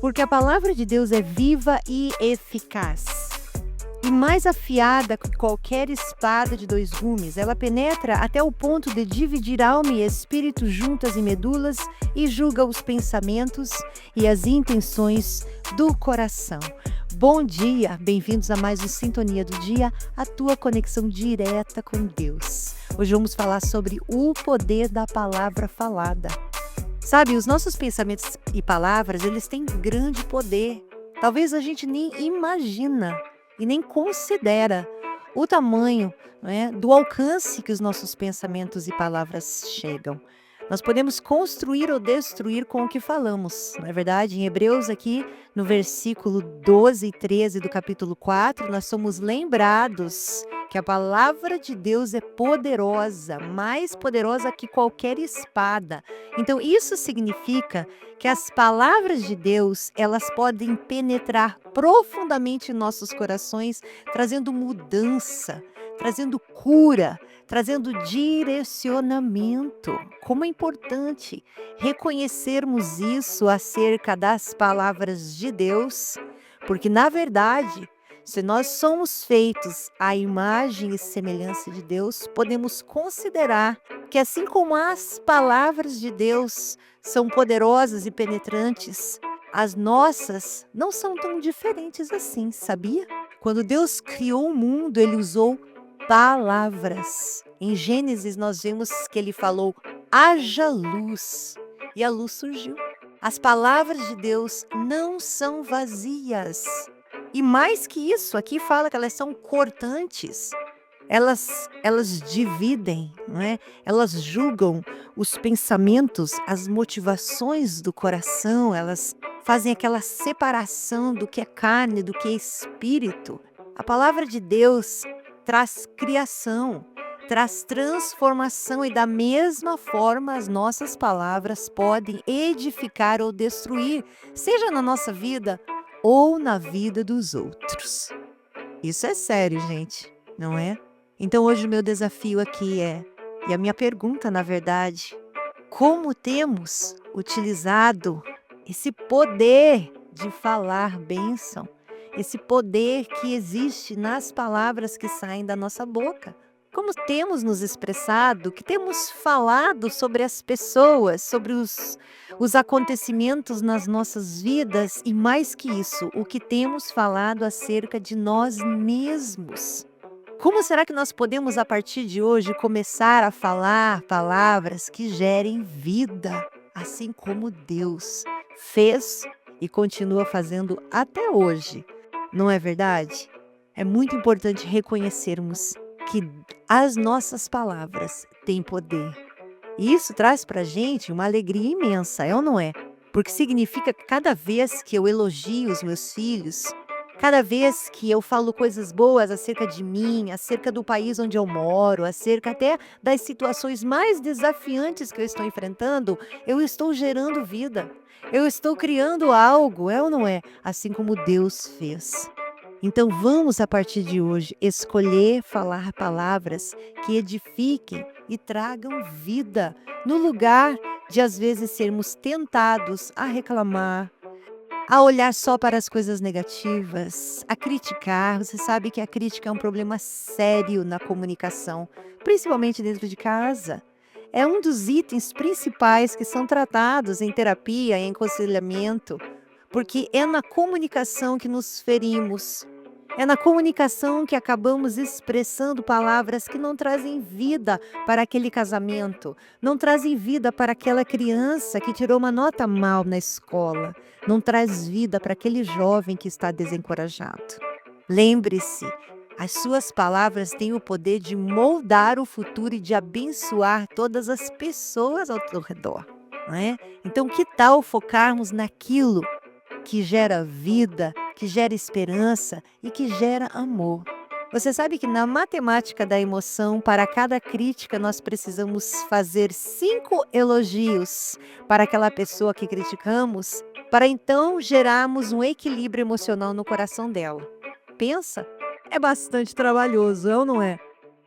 Porque a palavra de Deus é viva e eficaz. E mais afiada que qualquer espada de dois gumes, ela penetra até o ponto de dividir alma e espírito juntas e medulas e julga os pensamentos e as intenções do coração. Bom dia, bem-vindos a mais um Sintonia do Dia, a tua conexão direta com Deus. Hoje vamos falar sobre o poder da palavra falada. Sabe, os nossos pensamentos e palavras, eles têm grande poder. Talvez a gente nem imagina e nem considera o tamanho, do alcance que os nossos pensamentos e palavras chegam. Nós podemos construir ou destruir com o que falamos, não é verdade? Em Hebreus aqui, no versículo 12 e 13 do capítulo 4, nós somos lembrados que a palavra de Deus é poderosa, mais poderosa que qualquer espada. Então, isso significa que as palavras de Deus, elas podem penetrar profundamente em nossos corações, trazendo mudança, trazendo cura, trazendo direcionamento. Como é importante reconhecermos isso acerca das palavras de Deus, porque, na verdade, se nós somos feitos à imagem e semelhança de Deus, podemos considerar que, assim como as palavras de Deus são poderosas e penetrantes, as nossas não são tão diferentes assim, sabia? Quando Deus criou o mundo, Ele usou palavras. Em Gênesis, nós vemos que Ele falou, haja luz, e a luz surgiu. As palavras de Deus não são vazias. E mais que isso, aqui fala que elas são cortantes. Elas dividem, não é? Elas julgam os pensamentos, as motivações do coração, elas fazem aquela separação do que é carne, do que é espírito. A palavra de Deus traz criação, traz transformação e da mesma forma as nossas palavras podem edificar ou destruir, seja na nossa vida ou na vida dos outros. Isso é sério, gente, não é? Então hoje o meu desafio aqui e a minha pergunta, na verdade, como temos utilizado esse poder de falar bênção, esse poder que existe nas palavras que saem da nossa boca? Como temos nos expressado, que temos falado sobre as pessoas, sobre os acontecimentos nas nossas vidas e, mais que isso, o que temos falado acerca de nós mesmos? Como será que nós podemos, a partir de hoje, começar a falar palavras que gerem vida, assim como Deus fez e continua fazendo até hoje? Não é verdade? É muito importante reconhecermos que as nossas palavras têm poder. E isso traz para a gente uma alegria imensa, é ou não é? Porque significa que cada vez que eu elogio os meus filhos, cada vez que eu falo coisas boas acerca de mim, acerca do país onde eu moro, acerca até das situações mais desafiantes que eu estou enfrentando, eu estou gerando vida. Eu estou criando algo, é ou não é? Assim como Deus fez. Então vamos, a partir de hoje, escolher falar palavras que edifiquem e tragam vida, no lugar de, às vezes, sermos tentados a reclamar, a olhar só para as coisas negativas, a criticar. Você sabe que a crítica é um problema sério na comunicação, principalmente dentro de casa. É um dos itens principais que são tratados em terapia, em aconselhamento, porque é na comunicação que nos ferimos. É na comunicação que acabamos expressando palavras que não trazem vida para aquele casamento, não trazem vida para aquela criança que tirou uma nota mal na escola, não traz vida para aquele jovem que está desencorajado. Lembre-se, as suas palavras têm o poder de moldar o futuro e de abençoar todas as pessoas ao teu redor, não é? Então, que tal focarmos naquilo que gera vida, que gera esperança e que gera amor? Você sabe que na matemática da emoção, para cada crítica, nós precisamos fazer 5 elogios para aquela pessoa que criticamos, para então gerarmos um equilíbrio emocional no coração dela. Pensa, é bastante trabalhoso, é ou não é?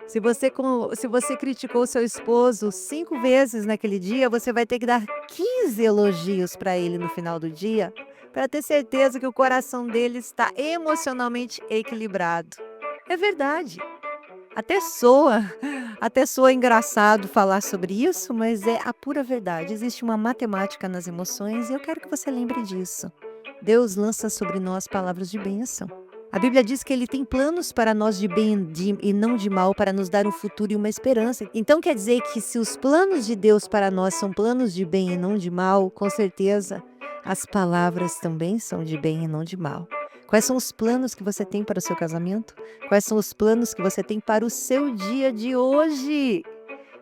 Se você criticou seu esposo 5 vezes naquele dia, você vai ter que dar 15 elogios para ele no final do dia, para ter certeza que o coração dele está emocionalmente equilibrado. É verdade. Até soa, até soa engraçado falar sobre isso, mas é a pura verdade. Existe uma matemática nas emoções e eu quero que você lembre disso. Deus lança sobre nós palavras de bênção. A Bíblia diz que Ele tem planos para nós de bem e não de mal, para nos dar um futuro e uma esperança. Então quer dizer que se os planos de Deus para nós são planos de bem e não de mal, com certeza as palavras também são de bem e não de mal. Quais são os planos que você tem para o seu casamento? Quais são os planos que você tem para o seu dia de hoje?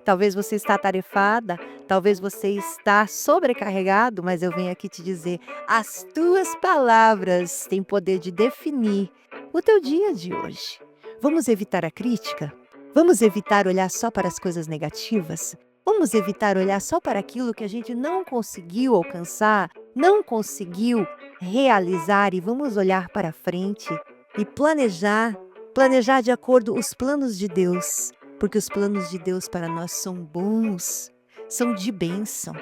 Talvez você está atarefada, talvez você está sobrecarregado, mas eu venho aqui te dizer, as tuas palavras têm poder de definir o teu dia de hoje. Vamos evitar a crítica? Vamos evitar olhar só para as coisas negativas? Vamos evitar olhar só para aquilo que a gente não conseguiu alcançar, não conseguiu realizar e vamos olhar para frente e planejar de acordo os planos de Deus, porque os planos de Deus para nós são bons, são de bênção.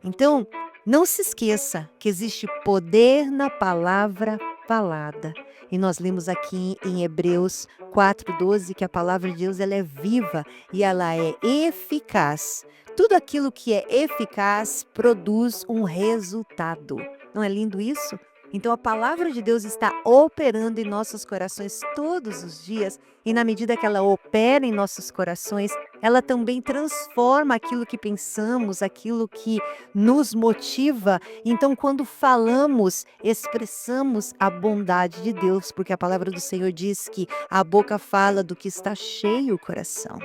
Então, não se esqueça que existe poder na palavra falada. E nós lemos aqui em Hebreus 4:12 que a palavra de Deus ela é viva e ela é eficaz. Tudo aquilo que é eficaz produz um resultado. Não é lindo isso? Então a palavra de Deus está operando em nossos corações todos os dias e na medida que ela opera em nossos corações, ela também transforma aquilo que pensamos, aquilo que nos motiva. Então quando falamos, expressamos a bondade de Deus, porque a palavra do Senhor diz que a boca fala do que está cheio o coração.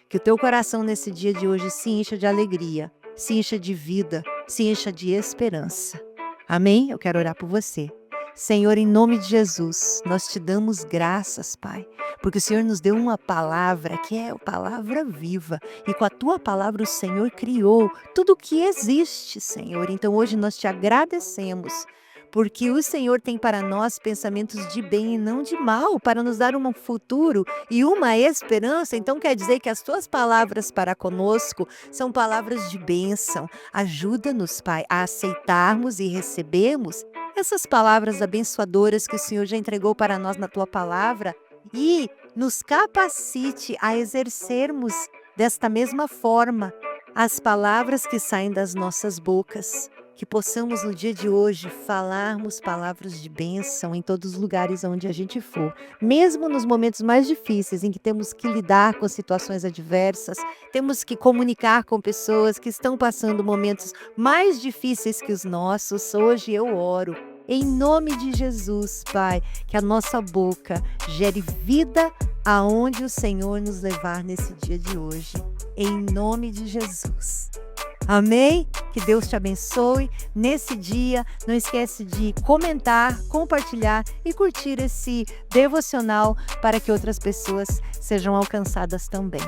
Que o teu coração nesse dia de hoje se encha de alegria, se encha de vida, se encha de esperança. Amém? Eu quero orar por você. Senhor, em nome de Jesus, nós te damos graças, Pai, porque o Senhor nos deu uma palavra que é a palavra viva e com a tua palavra o Senhor criou tudo o que existe, Senhor. Então hoje nós te agradecemos, porque o Senhor tem para nós pensamentos de bem e não de mal, para nos dar um futuro e uma esperança. Então quer dizer que as tuas palavras para conosco são palavras de bênção. Ajuda-nos, Pai, a aceitarmos e recebermos essas palavras abençoadoras que o Senhor já entregou para nós na tua palavra e nos capacite a exercermos desta mesma forma as palavras que saem das nossas bocas. Que possamos no dia de hoje falarmos palavras de bênção em todos os lugares onde a gente for. Mesmo nos momentos mais difíceis em que temos que lidar com situações adversas, temos que comunicar com pessoas que estão passando momentos mais difíceis que os nossos. Hoje eu oro. Em nome de Jesus, Pai, que a nossa boca gere vida aonde o Senhor nos levar nesse dia de hoje. Em nome de Jesus. Amém? Que Deus te abençoe nesse dia. Não esquece de comentar, compartilhar e curtir esse devocional para que outras pessoas sejam alcançadas também.